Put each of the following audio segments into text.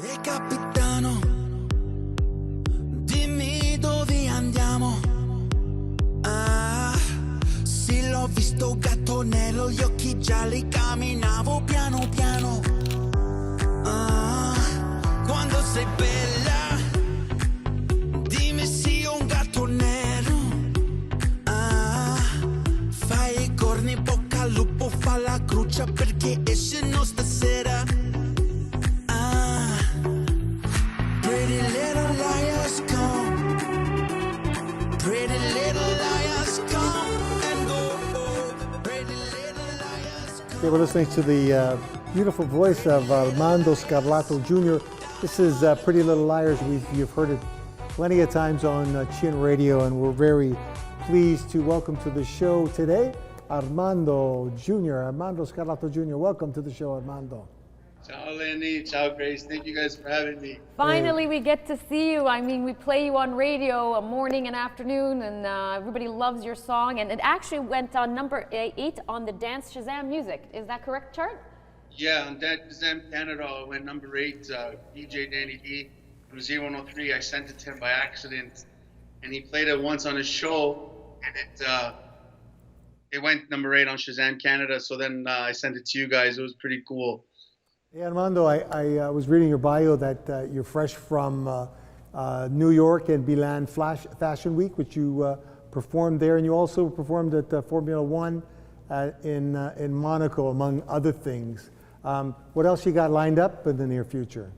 E capitano, dimmi dove andiamo. Ah, sì, l'ho visto gatto nero, gli occhi gialli, camminavo piano piano. Ah, quando sei bella, dimmi sì, un gatto nero. Ah, fai i corni, bocca al lupo, fa la crucia perché esce no stasera. Pretty little liars come, pretty little liars come and go. Pretty little liars come. Okay, we're listening to the beautiful voice of Armando Scarlato Jr. This is Pretty Little Liars. You've heard it plenty of times on Chin Radio, and we're very pleased to welcome to the show today Armando Jr., Armando Scarlato Jr. Welcome to the show, Armando. Ciao Lenny, ciao Grace, thank you guys for having me. Finally, we get to see you. I mean, we play you on radio morning and afternoon, and everybody loves your song. And it actually went on number 8 on the Dance Shazam Music. Is that correct, chart? Yeah, on Dance Shazam Canada, I went number 8. DJ Danny D from 003. I sent it to him by accident, and he played it once on his show, and it went number 8 on Shazam Canada. So then I sent it to you guys. It was pretty cool. Hey, Armando, I was reading your bio that you're fresh from New York and Milan Fashion Week, which you performed there, and you also performed at Formula One in Monaco, among other things. What else you got lined up in the near future?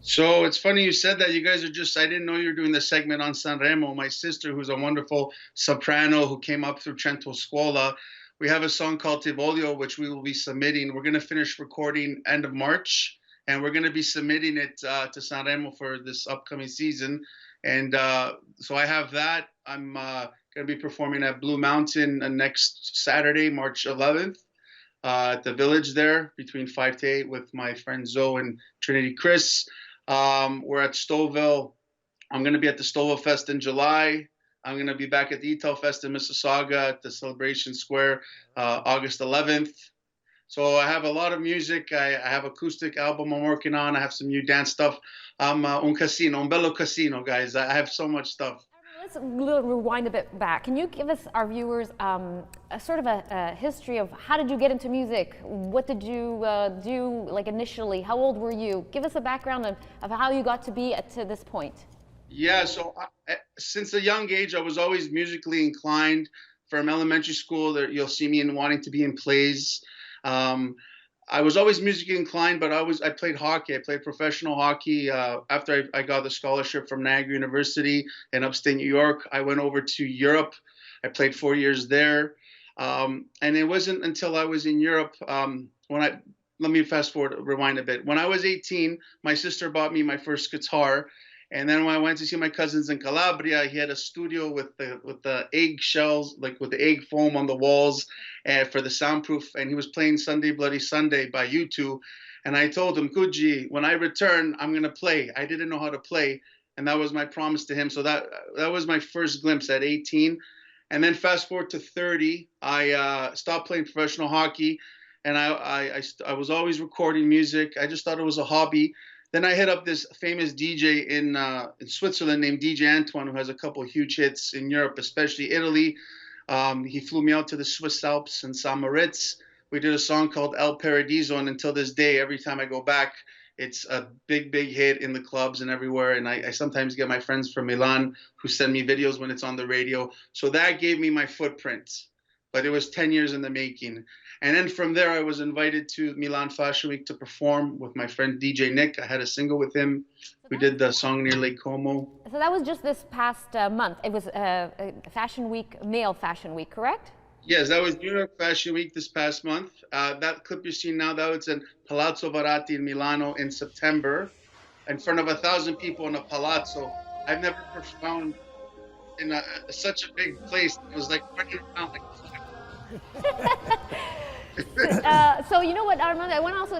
So it's funny you said that. You guys are just, I didn't know you were doing the segment on Sanremo. My sister, who's a wonderful soprano who came up through Trento Scuola, we have a song called Tivolio, which we will be submitting. We're going to finish recording end of March, and we're going to be submitting it to Sanremo for this upcoming season. And so I have that. I'm going to be performing at Blue Mountain next Saturday, March 11th, at the Village there between 5 to 8 with my friend Zoe and Trinity Chris. We're at Stouffville. I'm going to be at the Stouffville Fest in July. I'm going to be back at the Italo Fest in Mississauga at the Celebration Square, August 11th. So I have a lot of music. I have acoustic album I'm working on. I have some new dance stuff. I'm un bello casino, guys. I have so much stuff. Let's rewind a bit back. Can you give us, our viewers, a sort of a history of how did you get into music? What did you do, like, initially? How old were you? Give us a background of how you got to be to this point. Yeah, so since a young age, I was always musically inclined. From elementary school, you'll see me in wanting to be in plays. I was always musically inclined, but I played hockey. I played professional hockey. After I got the scholarship from Niagara University in upstate New York, I went over to Europe. I played 4 years there. And it wasn't until I was in Europe let me rewind a bit. When I was 18, my sister bought me my first guitar. And then when I went to see my cousins in Calabria, he had a studio with the egg shells, like with the egg foam on the walls for the soundproof. And he was playing Sunday Bloody Sunday by U2. And I told him, Kuji, when I return, I'm going to play. I didn't know how to play. And that was my promise to him. So that was my first glimpse at 18. And then fast forward to 30, I stopped playing professional hockey. And I was always recording music. I just thought it was a hobby. Then I hit up this famous DJ in Switzerland named DJ Antoine, who has a couple of huge hits in Europe, especially Italy. He flew me out to the Swiss Alps and St. Moritz. We did a song called El Paradiso, and until this day, every time I go back, it's a big, big hit in the clubs and everywhere. And I sometimes get my friends from Milan who send me videos when it's on the radio. So that gave me my footprint. But it was 10 years in the making. And then from there, I was invited to Milan Fashion Week to perform with my friend DJ Nick. I had a single with him. We did the song near Lake Como. So that was just this past month. It was Fashion Week, male Fashion Week, correct? Yes, that was New York Fashion Week this past month. That clip you're seeing now, that was in Palazzo Varati in Milano in September, in front of 1,000 people in a palazzo. I've never performed in such a big place. It was like running around like. So you know what, Armando, I want to also,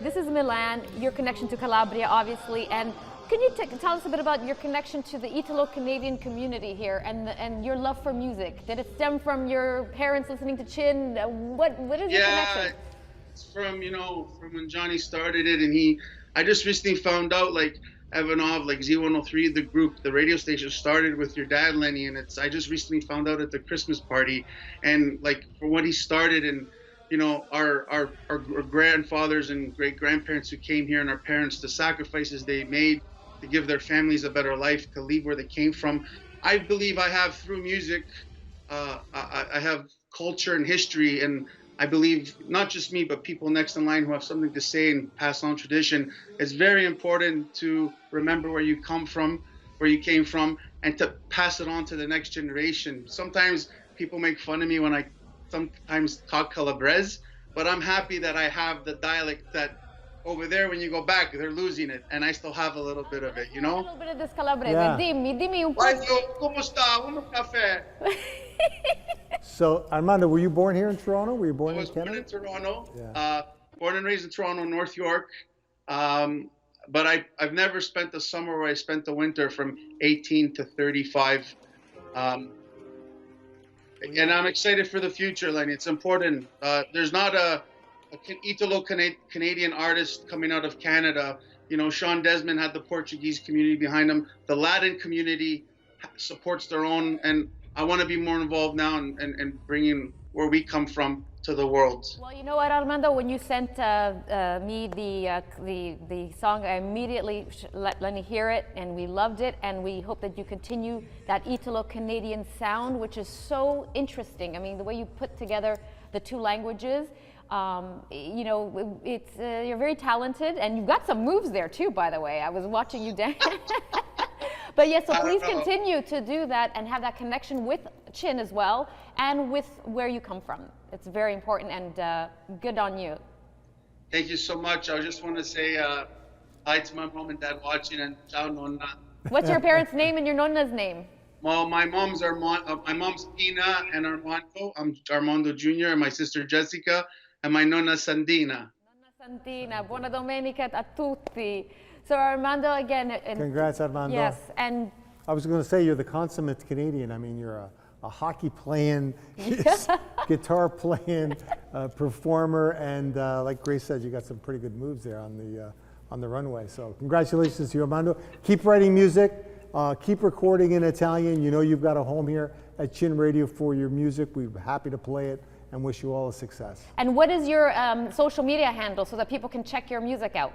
this is Milan, your connection to Calabria, obviously, and can you tell us a bit about your connection to the Italo Canadian community here and your love for music? Did it stem from your parents listening to Chin? What is your connection? It's from, from when Johnny started it, and he I just recently found out, like, Evanov, like Z103, the group, the radio station started with your dad, Lenny, and I just recently found out at the Christmas party, and like for what he started, and you know, our grandfathers and great grandparents who came here, and our parents, the sacrifices they made to give their families a better life, to leave where they came from. I believe I have, through music, I have culture and history, and I believe not just me, but people next in line who have something to say and pass on tradition. It's very important to remember where you come from, where you came from, and to pass it on to the next generation. Sometimes people make fun of me when I sometimes talk Calabrese, but I'm happy that I have the dialect that over there, when you go back, they're losing it, and I still have a little bit of it, you know? A little bit of this Calabrese. Yeah. Dimmi un po'. ¿Cómo está? Un café. So, Armando, were you born here in Toronto? Were you born I in was born Canada? in Toronto, Yeah. born and raised in Toronto, North York. But I've never spent the summer where I spent the winter from 18 to 35. And I'm excited for the future, Lenny. It's important. There's not a Italo Canadian artist coming out of Canada. You know, Sean Desmond had the Portuguese community behind him. The Latin community supports their own, and I want to be more involved now and bringing where we come from to the world. Well, you know what, Armando? When you sent me the song, I immediately let Lenny hear it, and we loved it. And we hope that you continue that Italo Canadian sound, which is so interesting. I mean, the way you put together the two languages. You know, it's you're very talented, and you've got some moves there too. By the way, I was watching you dance. But yes, so please continue to do that and have that connection with Chin as well, and with where you come from. It's very important, and good on you. Thank you so much. I just want to say hi to my mom and dad watching, and ciao nonna. What's your parents' name and your nonna's name? Well, my mom's Tina and Armando. I'm Armando Jr. and my sister Jessica, and my nonna Sandina. Nonna Santina, buona domenica a tutti. So Armando, again. Congrats, Armando. Yes, and I was going to say you're the consummate Canadian. I mean, you're a hockey playing, guitar playing performer, and like Grace said, you got some pretty good moves there on the runway. So congratulations to you, Armando. Keep writing music. Keep recording in Italian. You know you've got a home here at Chin Radio for your music. We're happy to play it and wish you all a success. And what is your social media handle so that people can check your music out?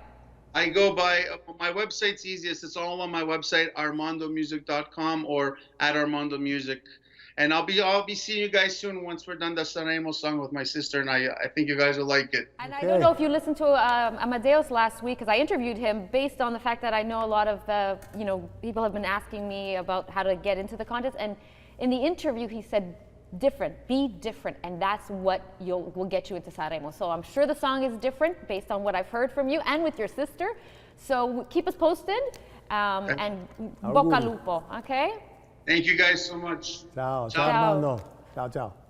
I go by, my website's easiest. It's all on my website, armandomusic.com or at Armando Music. And I'll be seeing you guys soon once we're done the Sanremo song with my sister, and I think you guys will like it. And Okay. I don't know if you listened to Amadeus last week, because I interviewed him based on the fact that I know a lot of the, you know, people have been asking me about how to get into the contest. And in the interview, he said, be different, and that's what will get you into Sanremo. So I'm sure the song is different based on what I've heard from you and with your sister. So keep us posted, and bocca al lupo, okay? Thank you guys so much. Ciao. Ciao. Ciao, Armando. Ciao, ciao.